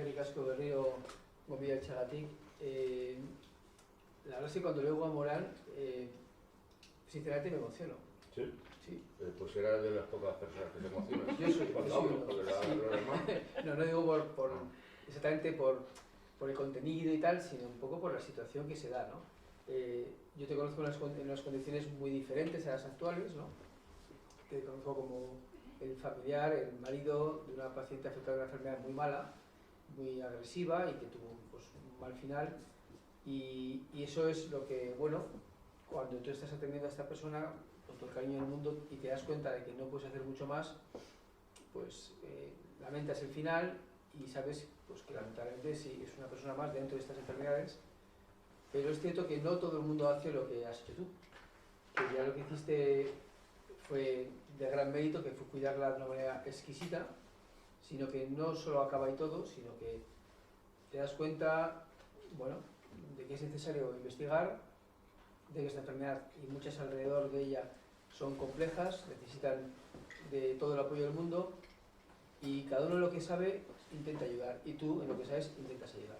Eskerrik asko berriro gonbida etxagatik. La verdad es que cuando leo Juan Morán, sinceramente me emociono. ¿Sí? Sí. Pues era de las pocas personas que se emocionan. Yo soy cuando uno. hablo, porque lo demás... No digo exactamente por el contenido y tal, sino un poco por la situación que se da, ¿no? Yo te conozco en unas condiciones muy diferentes a las actuales, ¿no? Te conozco como el familiar, el marido de una paciente afectada de una enfermedad muy mala, muy agresiva y que tuvo pues, un mal final. Y eso es lo que, bueno, cuando tú estás atendiendo a esta persona con todo el cariño del mundo y te das cuenta de que no puedes hacer mucho más, pues lamentas el final y sabes pues, que lamentablemente sí, es una persona más dentro de estas enfermedades, pero es cierto que no todo el mundo hace lo que has hecho tú, que ya lo que hiciste fue de gran mérito, que fue cuidarla de una manera exquisita, sino que no solo acaba ahí todo, sino que te das cuenta, bueno, de que es necesario investigar, de que esta enfermedad y muchas alrededor de ella son complejas, necesitan de todo el apoyo del mundo y cada uno en lo que sabe intenta ayudar y tú en lo que sabes intentas ayudar.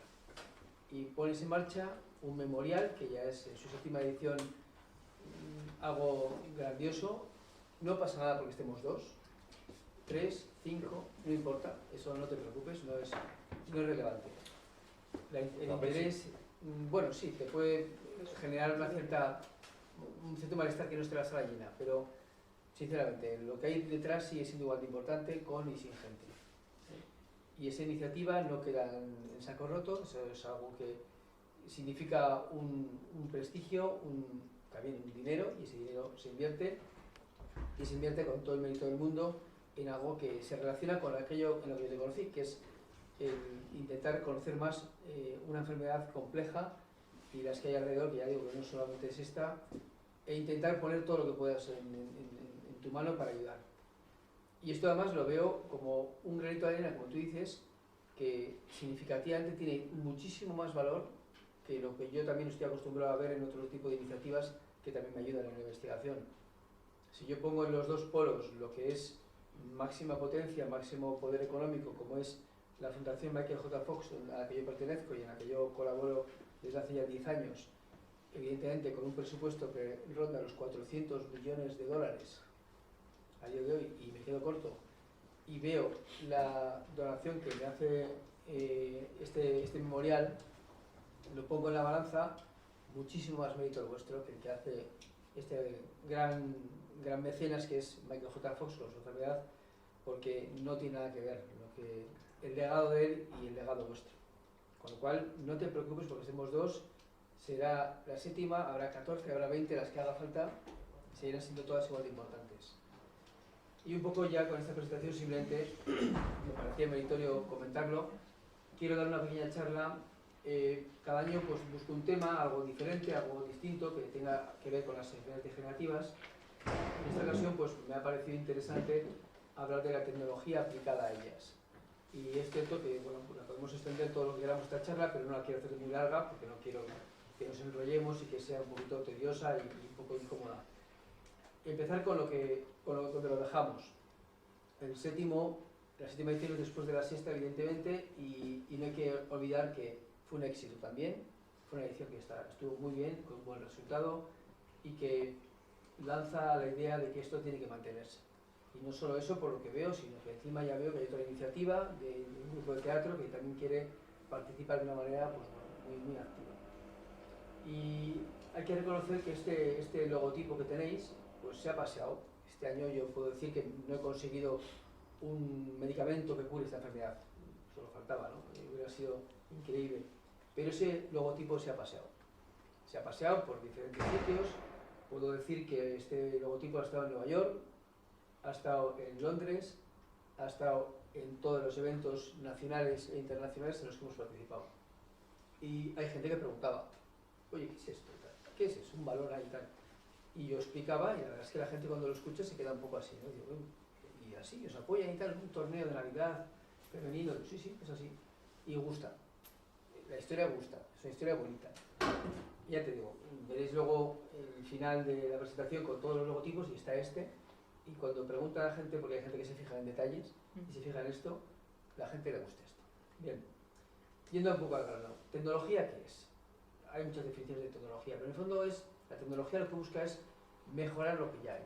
Y pones en marcha un memorial que ya es en su 7ª edición algo grandioso. No pasa nada porque estemos 2, 3, 5, no importa, eso no te preocupes, no es relevante. El interés, bueno, sí, te puede generar un cierto malestar que no esté la sala llena, pero sinceramente lo que hay detrás sigue siendo igual de importante con y sin gente. Y esa iniciativa no queda en saco roto, eso es algo que significa un prestigio, también un dinero, y ese dinero se invierte con todo el mérito del mundo en algo que se relaciona con aquello en lo que yo te conocí, que es el intentar conocer más una enfermedad compleja y las que hay alrededor, que ya digo que no solamente es esta, e intentar poner todo lo que puedas en tu mano para ayudar. Y esto además lo veo como un granito de arena, como tú dices, que significativamente tiene muchísimo más valor que lo que yo también estoy acostumbrado a ver en otro tipo de iniciativas que también me ayudan en la investigación. Si yo pongo en los dos polos lo que es máxima potencia, máximo poder económico, como es la Fundación Michael J. Fox, a la que yo pertenezco y en la que yo colaboro desde hace ya 10 años, evidentemente con un presupuesto que ronda los 400 millones de dólares a día de hoy, y me quedo corto, y veo la donación que me hace este memorial, lo pongo en la balanza, muchísimo más mérito el vuestro que el que hace este gran mecenas que es Michael J. Fox con su enfermedad, porque no tiene nada que ver el legado de él y el legado vuestro. Con lo cual, no te preocupes porque estemos 2, será la 7ª, habrá 14, habrá 20, las que haga falta, seguirán siendo todas igual de importantes. Y un poco ya con esta presentación simplemente, me parecía meritorio comentarlo, quiero dar una pequeña charla. Cada año pues, busco un tema, algo diferente, algo distinto, que tenga que ver con las enfermedades degenerativas. En esta ocasión pues, me ha parecido interesante hablar de la tecnología aplicada a ellas. Y es cierto que bueno, pues la podemos extender todo lo que queramos esta charla, pero no la quiero hacer muy larga porque no quiero que nos enrollemos y que sea un poquito tediosa y un poco incómoda. Empezar con donde lo dejamos. La 7ª edición es después de la 6ª, evidentemente, y no hay que olvidar que fue un éxito también. Fue una edición que estuvo muy bien, con un buen resultado, y que lanza la idea de que esto tiene que mantenerse. Y no solo eso, por lo que veo, sino que encima ya veo que hay otra iniciativa de un grupo de teatro que también quiere participar de una manera pues, muy activa. Y hay que reconocer que este logotipo que tenéis pues, se ha paseado. Este año yo puedo decir que no he conseguido un medicamento que cure esta enfermedad. Solo faltaba, ¿no? Hubiera sido increíble. Pero ese logotipo se ha paseado. Se ha paseado por diferentes sitios. Puedo decir que este logotipo ha estado en Nueva York, ha estado en Londres, ha estado en todos los eventos nacionales e internacionales en los que hemos participado. Y hay gente que preguntaba, oye, ¿qué es esto? ¿Qué es eso? Un valor ahí y tal. Y yo explicaba, y la verdad es que la gente cuando lo escucha se queda un poco así, ¿no? Digo, y así, os apoyan y tal, un torneo de Navidad femenino, sí, es así. Y gusta. La historia gusta, es una historia bonita. Ya te digo, veréis luego el final de la presentación con todos los logotipos y está este. Y cuando pregunta a la gente, porque hay gente que se fija en detalles y se fija en esto, la gente le gusta esto. Bien, Yendo un poco al grano, ¿tecnología qué es? Hay muchas definiciones de tecnología, pero en el fondo la tecnología lo que busca es mejorar lo que ya hay.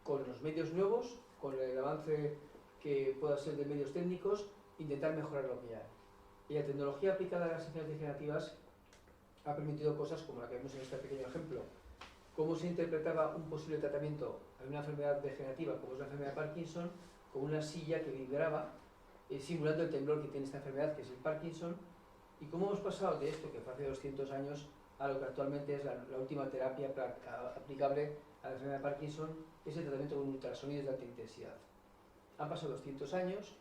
Con los medios nuevos, con el avance que pueda ser de medios técnicos, intentar mejorar lo que ya hay. Y la tecnología aplicada a las enfermedades degenerativas ha permitido cosas como la que vemos en este pequeño ejemplo. Cómo se interpretaba un posible tratamiento a una enfermedad degenerativa como es la enfermedad de Parkinson, con una silla que vibraba, simulando el temblor que tiene esta enfermedad, que es el Parkinson, y cómo hemos pasado de esto, que fue hace 200 años, a lo que actualmente es la última terapia aplicable a la enfermedad de Parkinson, que es el tratamiento con ultrasonidos de alta intensidad. Han pasado 200 años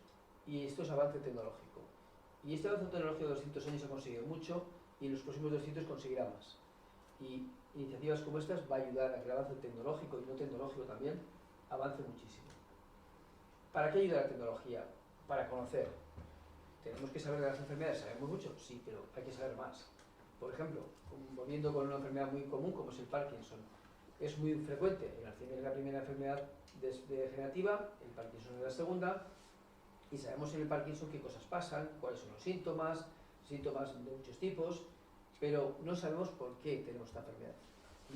y esto es avance tecnológico. Y este avance tecnológico de 200 años ha conseguido mucho y en los próximos 200 conseguirá más. Y iniciativas como estas va a ayudar a que el avance tecnológico y no tecnológico también avance muchísimo. ¿Para qué ayuda la tecnología? Para conocer. ¿Tenemos que saber de las enfermedades? ¿Sabemos mucho? Sí, pero hay que saber más. Por ejemplo, volviendo con una enfermedad muy común como es el Parkinson. Es muy frecuente, el Alzheimer es la primera enfermedad degenerativa, el Parkinson es la segunda, y sabemos en el Parkinson qué cosas pasan, cuáles son los síntomas de muchos tipos, pero no sabemos por qué tenemos esta enfermedad.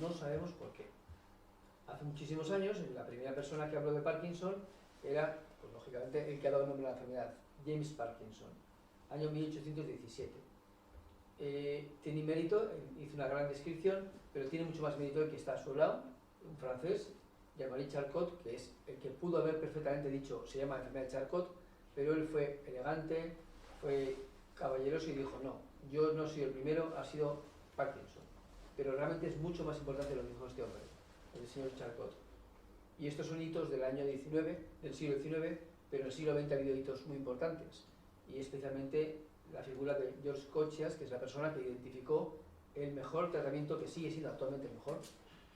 No sabemos por qué. Hace muchísimos años, la primera persona que habló de Parkinson era, pues lógicamente, el que ha dado el nombre a la enfermedad, James Parkinson, año 1817. Tiene mérito, hizo una gran descripción, pero tiene mucho más mérito el que está a su lado, un francés, Jean-Marie Charcot, que es el que pudo haber perfectamente dicho, se llama enfermedad de Charcot, pero él fue elegante, fue caballeroso y dijo, no, yo no soy el primero, ha sido Parkinson. Pero realmente es mucho más importante lo que dijo este hombre, el señor Charcot. Y estos son hitos del año 19, del siglo XIX, pero en el siglo XX ha habido hitos muy importantes. Y especialmente la figura de George Cochias, que es la persona que identificó el mejor tratamiento, que sigue siendo actualmente el mejor,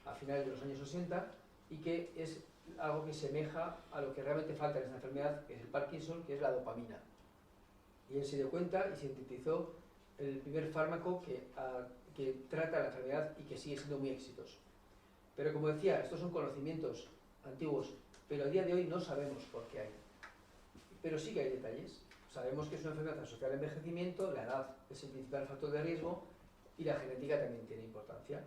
a finales de los años 60, y que es algo que semeja a lo que realmente falta en esta enfermedad, que es el Parkinson, que es la dopamina. Y él se dio cuenta y sintetizó el primer fármaco que trata la enfermedad y que sigue siendo muy exitoso. Pero como decía, estos son conocimientos antiguos, pero a día de hoy no sabemos por qué hay. Pero sí que hay detalles. Sabemos que es una enfermedad asociada al envejecimiento, la edad es el principal factor de riesgo y la genética también tiene importancia.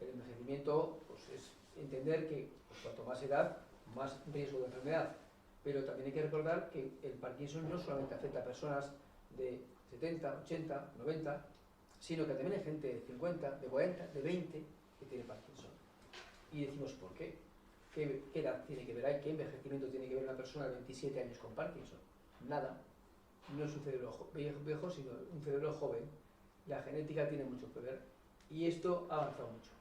El envejecimiento pues, es entender que pues, cuanto más edad, más riesgo de enfermedad. Pero también hay que recordar que el Parkinson no solamente afecta a personas de 70, 80, 90, sino que también hay gente de 50, de 40, de 20 que tiene Parkinson. Y decimos, ¿por qué? ¿Qué edad tiene que ver ahí? ¿Qué envejecimiento tiene que ver una persona de 27 años con Parkinson? Nada. No es un cerebro viejo, sino un cerebro joven. La genética tiene mucho que ver. Y esto ha avanzado mucho.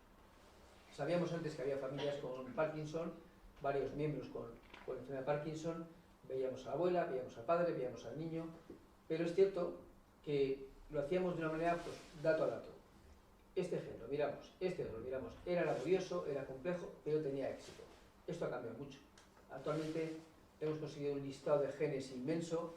Sabíamos antes que había familias con Parkinson, varios miembros con enfermedad de Parkinson. Veíamos a la abuela, veíamos al padre, veíamos al niño. Pero es cierto que lo hacíamos de una manera, pues, dato a dato. Este gen lo miramos, este lo miramos. Era laborioso, era complejo, pero tenía éxito. Esto ha cambiado mucho. Actualmente hemos conseguido un listado de genes inmenso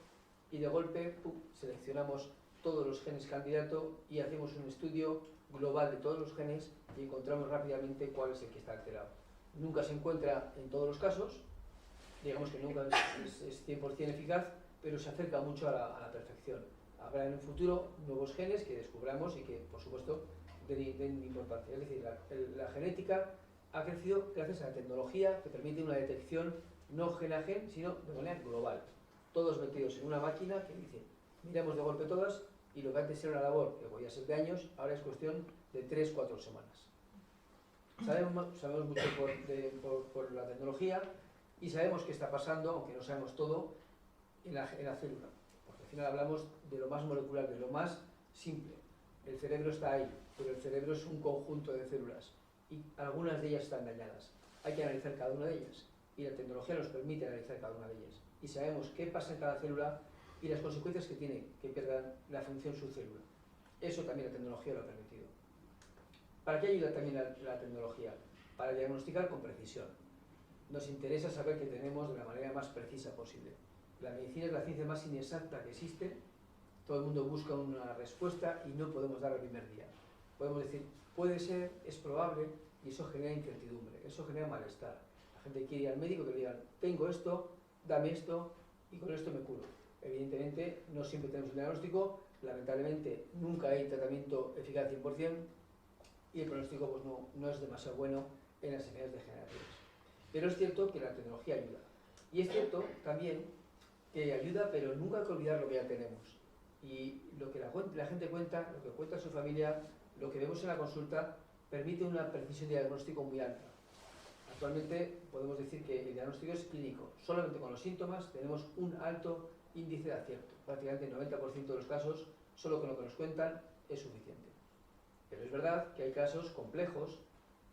y de golpe seleccionamos todos los genes candidato y hacemos un estudio global de todos los genes y encontramos rápidamente cuál es el que está alterado. Nunca se encuentra en todos los casos, digamos que nunca es 100% eficaz, pero se acerca mucho a la perfección. Habrá en un futuro nuevos genes que descubramos y que, por supuesto, den importancia. Es decir, la genética ha crecido gracias a la tecnología que permite una detección no gen a gen, sino de manera global. Todos metidos en una máquina que dice, miramos de golpe todas y lo que antes era una labor que podía ser de años, ahora es cuestión de 3-4 semanas. Sabemos mucho por la tecnología y sabemos qué está pasando, aunque no sabemos todo, en la célula. Porque al final hablamos de lo más molecular, de lo más simple. El cerebro está ahí, pero el cerebro es un conjunto de células y algunas de ellas están dañadas. Hay que analizar cada una de ellas y la tecnología nos permite analizar cada una de ellas. Y sabemos qué pasa en cada célula y las consecuencias que tiene que pierdan la función subcélula. Eso también la tecnología lo ha permitido. ¿Para qué ayuda también la tecnología? Para diagnosticar con precisión. Nos interesa saber qué tenemos de la manera más precisa posible. La medicina es la ciencia más inexacta que existe. Todo el mundo busca una respuesta y no podemos dar el primer día. Podemos decir, puede ser, es probable, y eso genera incertidumbre, eso genera malestar. La gente quiere ir al médico que le digan, tengo esto, dame esto y con esto me curo. Evidentemente no siempre tenemos un diagnóstico, lamentablemente nunca hay tratamiento eficaz 100% y el pronóstico pues, no es demasiado bueno en las enfermedades degenerativas. Pero es cierto que la tecnología ayuda. Y es cierto también que ayuda, pero nunca hay que olvidar lo que ya tenemos. Y lo que la gente cuenta, lo que cuenta su familia, lo que vemos en la consulta, permite una precisión de diagnóstico muy alta. Actualmente podemos decir que el diagnóstico es clínico. Solamente con los síntomas tenemos un alto índice de acierto. Prácticamente el 90% de los casos, solo con lo que nos cuentan, es suficiente. Pero es verdad que hay casos complejos,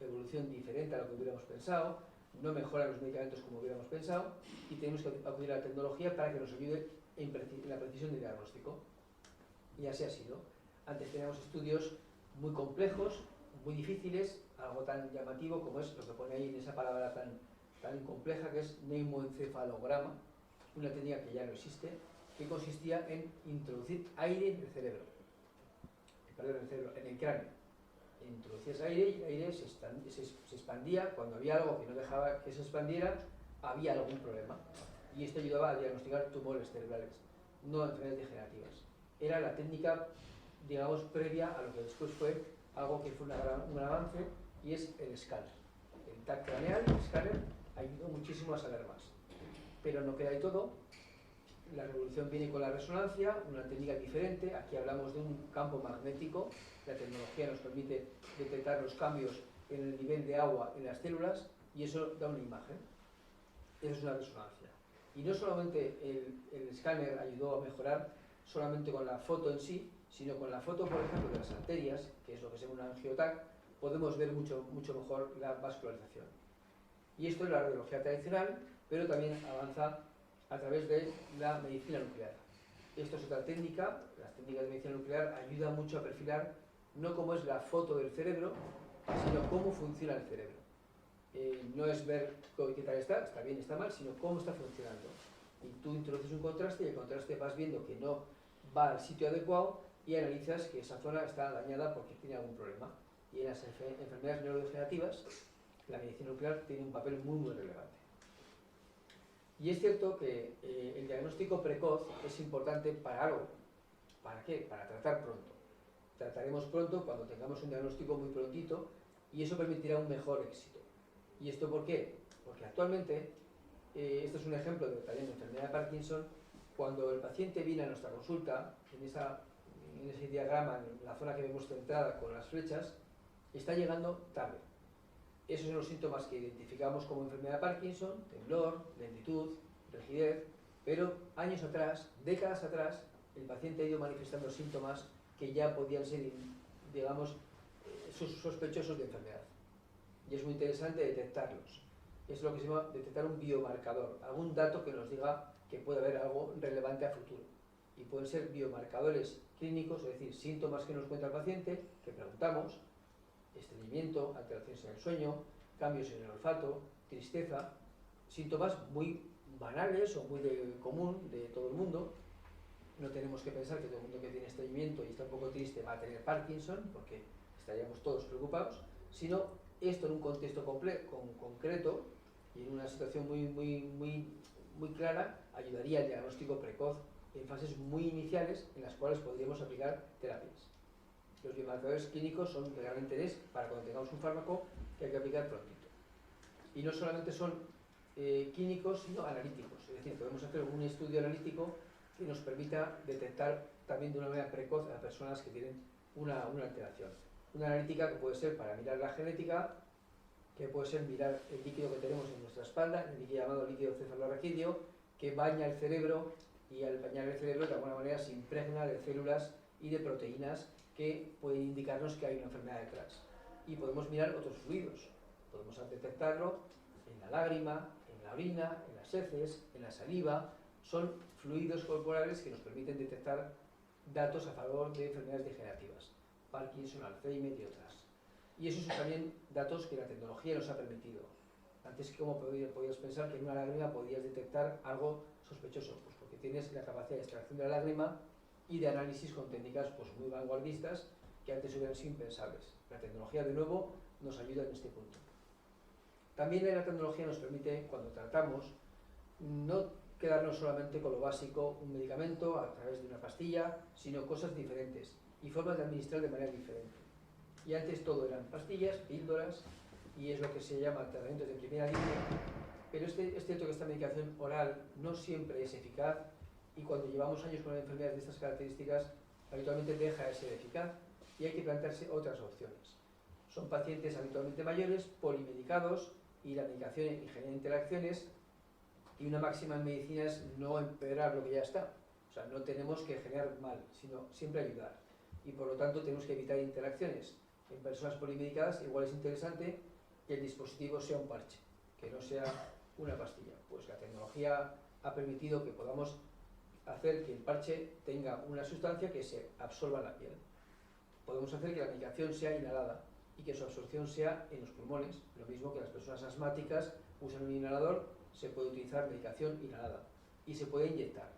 evolución diferente a lo que hubiéramos pensado, no mejoran los medicamentos como hubiéramos pensado y tenemos que acudir a la tecnología para que nos ayude en la precisión del diagnóstico. Y así ha sido. Antes teníamos estudios muy complejos, muy difíciles, algo tan llamativo como es lo que pone ahí en esa palabra tan compleja que es neumoencefalograma, una técnica que ya no existe, que consistía en introducir aire en el cerebro, en el cráneo. Introducías aire y el aire se expandía. Cuando había algo que no dejaba que se expandiera, había algún problema. Y esto ayudaba a diagnosticar tumores cerebrales, no enfermedades degenerativas. Era la técnica, digamos, previa a lo que después fue algo que fue un avance, y es el escáner. El TAC craneal, el escáner, ayudó muchísimo a saber más. Pero no queda ahí todo. La revolución viene con la resonancia, una técnica diferente. Aquí hablamos de un campo magnético. La tecnología nos permite detectar los cambios en el nivel de agua en las células y eso da una imagen. Eso es una resonancia. Y no solamente el escáner ayudó a mejorar solamente con la foto en sí, sino con la foto, por ejemplo, de las arterias, que es lo que se llama un angiotac, podemos ver mucho mejor la vascularización. Y esto es la radiología tradicional, pero también avanza a través de la medicina nuclear. Esto es otra técnica. Las técnicas de medicina nuclear ayudan mucho a perfilar no cómo es la foto del cerebro, sino cómo funciona el cerebro. No es ver qué tal está bien, está mal, sino cómo está funcionando. Y tú introduces un contraste y el contraste vas viendo que no va al sitio adecuado y analizas que esa zona está dañada porque tiene algún problema. Y en las enfermedades neurodegenerativas, la medicina nuclear tiene un papel muy relevante. Y es cierto que el diagnóstico precoz es importante para algo. ¿Para qué? Para tratar pronto. Trataremos pronto cuando tengamos un diagnóstico muy prontito y eso permitirá un mejor éxito. ¿Y esto por qué? Porque actualmente, esto es un ejemplo también de enfermedad de Parkinson, cuando el paciente viene a nuestra consulta, en ese diagrama, en la zona que vemos centrada con las flechas, está llegando tarde. Esos son los síntomas que identificamos como enfermedad de Parkinson: temblor, lentitud, rigidez, pero años atrás, décadas atrás, el paciente ha ido manifestando síntomas que ya podían ser, digamos, sospechosos de enfermedad. Y es muy interesante detectarlos. Es lo que se llama detectar un biomarcador, algún dato que nos diga que puede haber algo relevante a futuro. Y pueden ser biomarcadores clínicos, es decir, síntomas que nos cuenta el paciente, que preguntamos: estreñimiento, alteraciones en el sueño, cambios en el olfato, tristeza, síntomas muy banales o muy común de todo el mundo. No tenemos que pensar que todo el mundo que tiene estreñimiento y está un poco triste va a tener Parkinson, porque estaríamos todos preocupados, sino esto en un contexto concreto y en una situación muy clara ayudaría al diagnóstico precoz en fases muy iniciales en las cuales podríamos aplicar terapias. Los biomarcadores clínicos son realmente para cuando tengamos un fármaco que hay que aplicar prontito. Y no solamente son químicos, sino analíticos. Es decir, podemos hacer un estudio analítico que nos permita detectar también de una manera precoz a personas que tienen una alteración. Una analítica que puede ser para mirar la genética, que puede ser mirar el líquido que tenemos en nuestra espalda, el líquido llamado líquido cefalorraquídeo, que baña el cerebro, y al bañar el cerebro de alguna manera se impregna de células y de proteínas que pueden indicarnos que hay una enfermedad detrás. Y podemos mirar otros fluidos. Podemos detectarlo en la lágrima, en la orina, en las heces, en la saliva. Son fluidos corporales que nos permiten detectar datos a favor de enfermedades degenerativas, Parkinson, Alzheimer y otras. Y esos son también datos que la tecnología nos ha permitido. Antes, ¿cómo podías pensar que en una lágrima podías detectar algo sospechoso? Pues porque tienes la capacidad de extracción de la lágrima y de análisis con técnicas pues, muy vanguardistas que antes hubieran sido impensables. La tecnología, de nuevo, nos ayuda en este punto. También la tecnología nos permite, cuando tratamos, no quedarnos solamente con lo básico, un medicamento a través de una pastilla, sino cosas diferentes y formas de administrar de manera diferente. Y antes todo eran pastillas, píldoras, y es lo que se llama tratamientos de primera línea, pero es cierto que esta medicación oral no siempre es eficaz y cuando llevamos años con enfermedades de estas características, habitualmente deja de ser eficaz y hay que plantearse otras opciones. Son pacientes habitualmente mayores, polimedicados, y la medicación genera interacciones, y una máxima en medicina es no empeorar lo que ya está. O sea, no tenemos que generar mal, sino siempre ayudar. Y por lo tanto tenemos que evitar interacciones. En personas polimedicadas igual es interesante que el dispositivo sea un parche, que no sea una pastilla. Pues la tecnología ha permitido que podamos hacer que el parche tenga una sustancia que se absorba en la piel. Podemos hacer que la medicación sea inhalada y que su absorción sea en los pulmones, lo mismo que las personas asmáticas usan un inhalador, se puede utilizar medicación inhalada y se puede inyectar.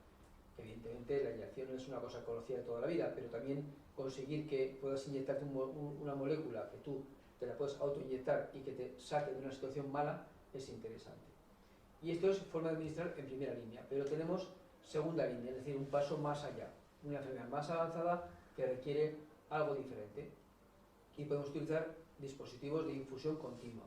Evidentemente la inyección no es una cosa conocida de toda la vida, pero también conseguir que puedas inyectarte una molécula que tú te la puedes autoinyectar y que te saque de una situación mala es interesante. Y esto es forma de administrar en primera línea, pero tenemos segunda línea, es decir, un paso más allá, una enfermedad más avanzada que requiere algo diferente. Y podemos utilizar dispositivos de infusión continua,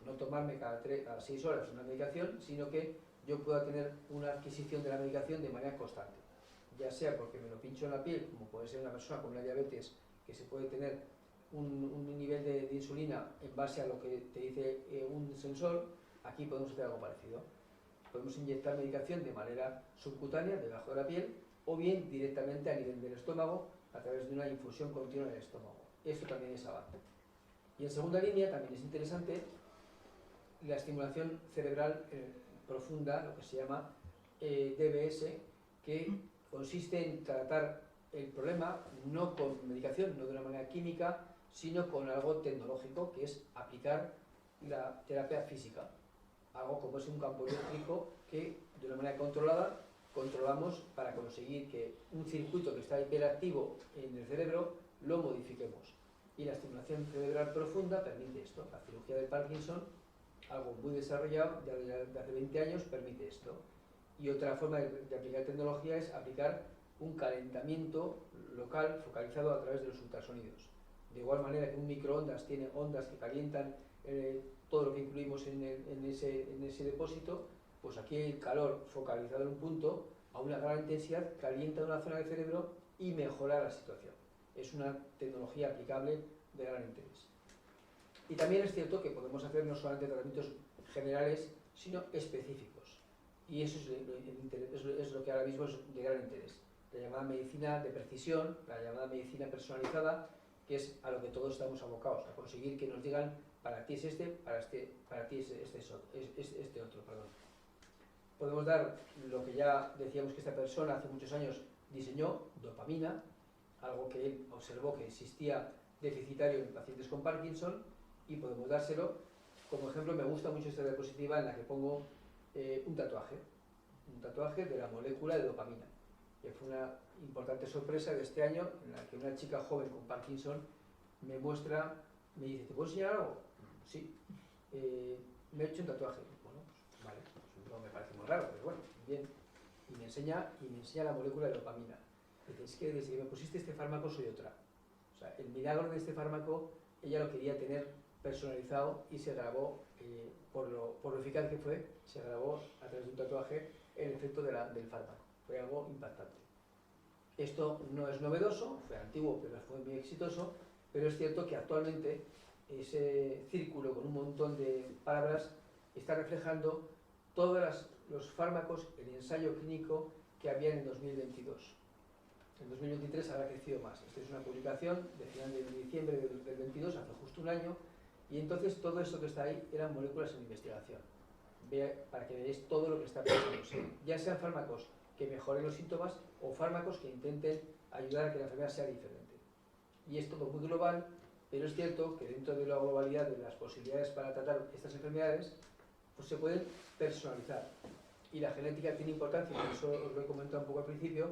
no tomarme cada 6 horas una medicación, sino que yo pueda tener una adquisición de la medicación de manera constante, ya sea porque me lo pincho en la piel, como puede ser una persona con una diabetes, que se puede tener un nivel de insulina en base a lo que te dice un sensor. Aquí podemos hacer algo parecido. Podemos inyectar medicación de manera subcutánea, debajo de la piel, o bien directamente a nivel del estómago, a través de una infusión continua en el estómago. Esto también es avance. Y en segunda línea también es interesante la estimulación cerebral profunda, lo que se llama DBS, que consiste en tratar el problema no con medicación, no de una manera química, sino con algo tecnológico, que es aplicar la terapia física. Algo como es un campo eléctrico que de una manera controlada controlamos para conseguir que un circuito que está hiperactivo en el cerebro lo modifiquemos. Y la estimulación cerebral profunda permite esto. La cirugía de Parkinson, algo muy desarrollado, ya de hace 20 años, permite esto. Y otra forma de aplicar tecnología es aplicar un calentamiento local focalizado a través de los ultrasonidos. De igual manera que un microondas tiene ondas que calientan todo lo que incluimos en ese depósito, pues aquí el calor focalizado en un punto a una gran intensidad calienta una zona del cerebro y mejora la situación. Es una tecnología aplicable de gran interés. Y también es cierto que podemos hacer no solamente tratamientos generales, sino específicos. Y eso es lo que ahora mismo es de gran interés. La llamada medicina de precisión, la llamada medicina personalizada, que es a lo que todos estamos abocados, a conseguir que nos digan para ti es este, para ti es este otro. Perdón. Podemos dar lo que ya decíamos que esta persona hace muchos años diseñó, dopamina, algo que él observó que existía deficitario en pacientes con Parkinson, y podemos dárselo. Como ejemplo, me gusta mucho esta diapositiva en la que pongo un tatuaje de la molécula de dopamina, que fue una importante sorpresa de este año, en la que una chica joven con Parkinson me dice, ¿te puedo enseñar algo? Sí, me he hecho un tatuaje. Bueno, pues vale, no me parece muy raro, pero bueno, bien. Y me enseña la molécula de dopamina. Dice, es que desde que me pusiste este fármaco soy otra. O sea, el milagro de este fármaco, ella lo quería tener personalizado y se grabó, por lo eficaz que fue, se grabó a través de un tatuaje el efecto del fármaco. Fue algo impactante. Esto no es novedoso, fue antiguo, pero fue muy exitoso, pero es cierto que actualmente ese círculo con un montón de palabras está reflejando todos los fármacos, el ensayo clínico que había en 2022. En 2023 habrá crecido más. Esta es una publicación de final de diciembre del 22, hace justo un año, y entonces todo esto que está ahí eran moléculas en investigación. Para que veáis todo lo que está pensándose. Ya sean fármacos que mejoren los síntomas o fármacos que intenten ayudar a que la enfermedad sea diferente. Y es todo muy global, pero es cierto que dentro de la globalidad de las posibilidades para tratar estas enfermedades, pues se pueden personalizar. Y la genética tiene importancia, y eso os lo he comentado un poco al principio,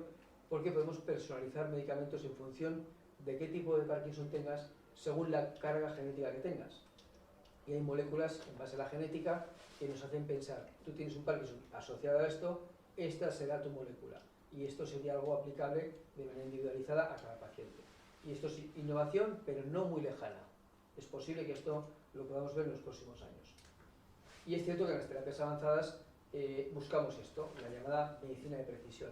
porque podemos personalizar medicamentos en función de qué tipo de Parkinson tengas, según la carga genética que tengas. Y hay moléculas en base a la genética que nos hacen pensar, tú tienes un Parkinson asociado a esto, esta será tu molécula. Y esto sería algo aplicable de manera individualizada a cada paciente. Y esto es innovación, pero no muy lejana. Es posible que esto lo podamos ver en los próximos años. Y es cierto que en las terapias avanzadas buscamos esto, la llamada medicina de precisión.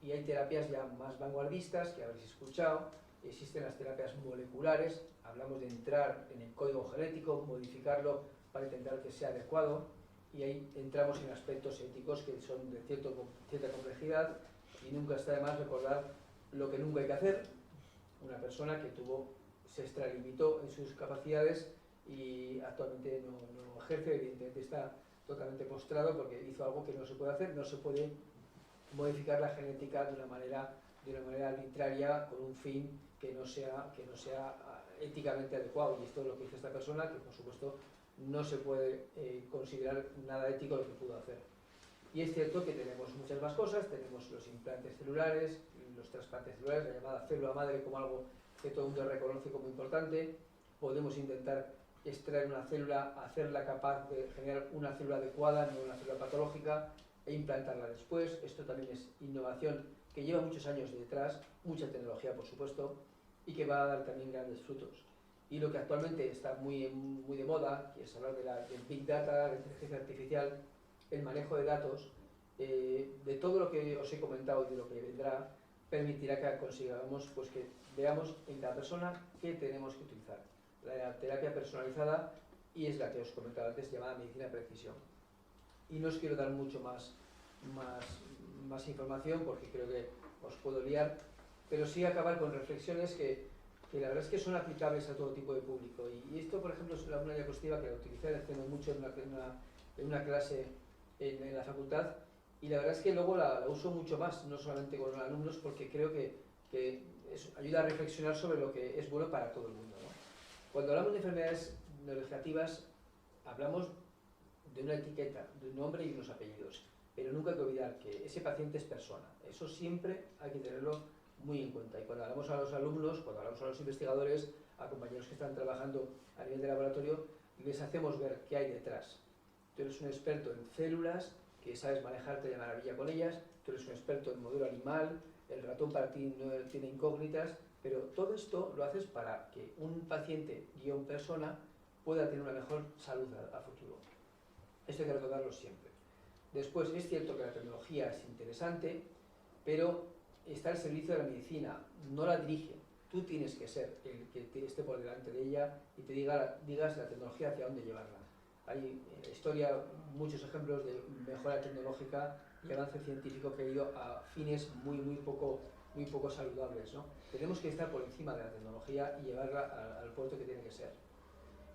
Y hay terapias ya más vanguardistas, que habréis escuchado. Existen las terapias moleculares, hablamos de entrar en el código genético, modificarlo para intentar que sea adecuado, y ahí entramos en aspectos éticos que son de cierta complejidad, y nunca está de más recordar lo que nunca hay que hacer. Una persona que se extralimitó en sus capacidades y actualmente no ejerce, evidentemente está totalmente postrado porque hizo algo que no se puede hacer, no se puede modificar la genética de una manera arbitraria con un fin que no sea éticamente adecuado, y esto es lo que hizo esta persona, que por supuesto no se puede considerar nada ético lo que pudo hacer. Y es cierto que tenemos muchas más cosas, tenemos los implantes celulares, los trasplantes celulares, la llamada célula madre como algo que todo el mundo reconoce como importante. Podemos intentar extraer una célula, hacerla capaz de generar una célula adecuada, no una célula patológica, e implantarla después. Esto también es innovación que lleva muchos años detrás, mucha tecnología por supuesto, y que va a dar también grandes frutos. Y lo que actualmente está muy de moda, que es hablar del Big Data, la inteligencia artificial, el manejo de datos, de todo lo que os he comentado y de lo que vendrá, permitirá que consigamos pues, que veamos en cada persona qué tenemos que utilizar. La terapia personalizada, y es la que os comentaba antes, llamada medicina de precisión. Y no os quiero dar mucho más información porque creo que os puedo liar, pero sí acabar con reflexiones que la verdad es que son aplicables a todo tipo de público. Y esto, por ejemplo, es una diapositiva que la utilicé hace mucho en una clase en la facultad, y la verdad es que luego la uso mucho más, no solamente con los alumnos, porque creo que ayuda a reflexionar sobre lo que es bueno para todo el mundo, ¿no? Cuando hablamos de enfermedades neurodegenerativas, hablamos de una etiqueta, de un nombre y unos apellidos, pero nunca hay que olvidar que ese paciente es persona. Eso siempre hay que tenerlo muy en cuenta. Y cuando hablamos a los alumnos, cuando hablamos a los investigadores, a compañeros que están trabajando a nivel de laboratorio, les hacemos ver qué hay detrás. Tú eres un experto en células, que sabes manejarte de maravilla con ellas, tú eres un experto en modelo animal, el ratón para ti no tiene incógnitas, pero todo esto lo haces para que un paciente guión persona pueda tener una mejor salud a futuro. Esto hay que recordarlo siempre. Después, es cierto que la tecnología es interesante, pero está al servicio de la medicina, no la dirige. Tú tienes que ser el que esté por delante de ella y te digas la tecnología hacia dónde llevarla. Hay en la historia muchos ejemplos de mejora tecnológica y avance científico que ha ido a fines muy poco saludables, ¿no? Tenemos que estar por encima de la tecnología y llevarla al puerto que tiene que ser.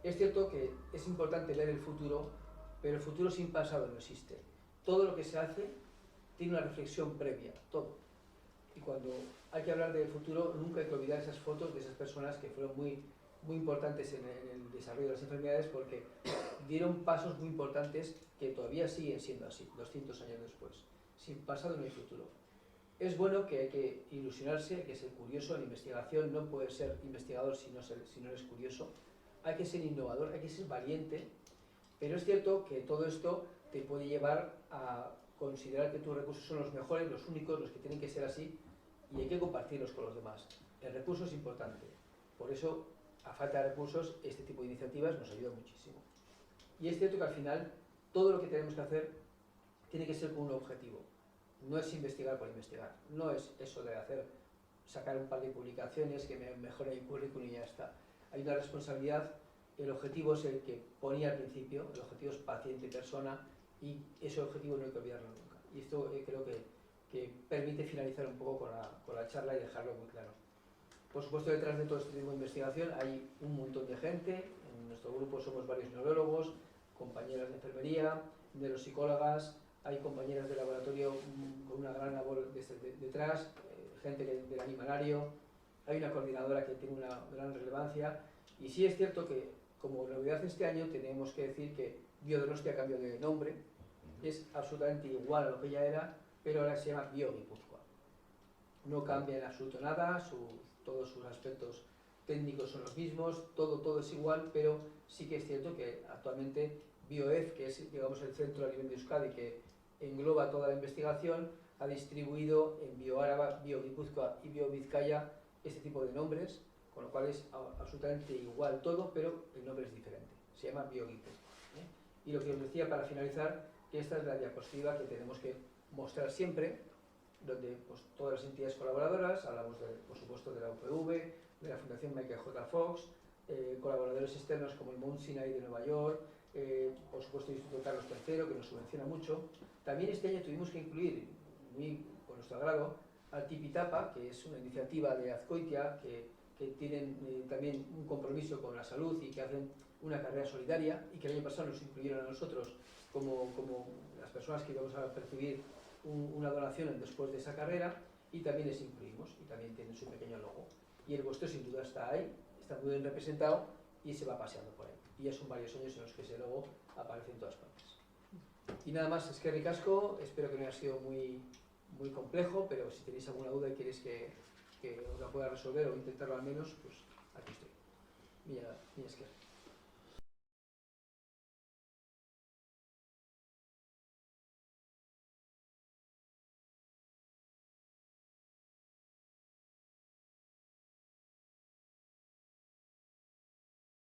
Es cierto que es importante ver el futuro, pero el futuro sin pasado no existe. Todo lo que se hace tiene una reflexión previa, todo. Y cuando hay que hablar del futuro, nunca hay que olvidar esas fotos de esas personas que fueron muy importantes en el desarrollo de las enfermedades, porque dieron pasos muy importantes que todavía siguen siendo así, 200 años después. Sin pasado no hay futuro. Es bueno que hay que ilusionarse, hay que ser curioso. En investigación no puedes ser investigador si no eres curioso. Hay que ser innovador, hay que ser valiente, pero es cierto que todo esto te puede llevar a considerar que tus recursos son los mejores, los únicos, los que tienen que ser así, y hay que compartirlos con los demás. El recurso es importante, por eso, a falta de recursos, este tipo de iniciativas nos ayuda muchísimo. Y es cierto que al final, todo lo que tenemos que hacer tiene que ser con un objetivo. No es investigar por investigar, no es eso de sacar un par de publicaciones que me mejore el currículum y ya está. Hay una responsabilidad, el objetivo es el que ponía al principio, el objetivo es paciente-persona, y ese objetivo no hay que olvidarlo nunca. Y esto creo que permite finalizar un poco con la charla y dejarlo muy claro. Por supuesto, detrás de todo este tipo de investigación hay un montón de gente. En nuestro grupo somos varios neurólogos, compañeras de enfermería, neuropsicólogas, hay compañeras de laboratorio con una gran labor detrás, gente del animalario, hay una coordinadora que tiene una gran relevancia, y sí es cierto que como novedad este año tenemos que decir que Biodonostia ha cambiado de nombre, es absolutamente igual a lo que ya era, pero ahora se llama BioGipuzkoa. No cambia en absoluto nada, todos sus aspectos técnicos son los mismos, todo es igual, pero sí que es cierto que actualmente BioEF, que es digamos el centro a nivel de Euskadi que engloba toda la investigación, ha distribuido en BioAraba, BioGipuzkoa y BioVizcaya este tipo de nombres, con lo cual es absolutamente igual todo, pero el nombre es diferente. Se llama BioGipuzkoa. Y lo que os decía para finalizar, que esta es la diapositiva que tenemos que mostrar siempre, donde pues, todas las entidades colaboradoras, hablamos por supuesto de la UPV, de la Fundación Michael J. Fox, colaboradores externos como el Mount Sinai de Nueva York, por supuesto el Instituto Carlos III, que nos subvenciona mucho. También este año tuvimos que incluir, muy por nuestro agrado, al Tipitapa, que es una iniciativa de Azkoitia, que tienen también un compromiso con la salud y que hacen una carrera solidaria, y que el año pasado nos incluyeron a nosotros como las personas que íbamos a percibir una donación después de esa carrera, y también les incluimos, y también tienen su pequeño logo. Y el vuestro sin duda está ahí, está muy bien representado y se va paseando por ahí. Y ya son varios años en los que ese logo aparece en todas partes. Y nada más, es que ricasco, espero que no haya sido muy complejo, pero si tenéis alguna duda y queréis que os la pueda resolver o intentarlo al menos, pues aquí estoy. Mira, es que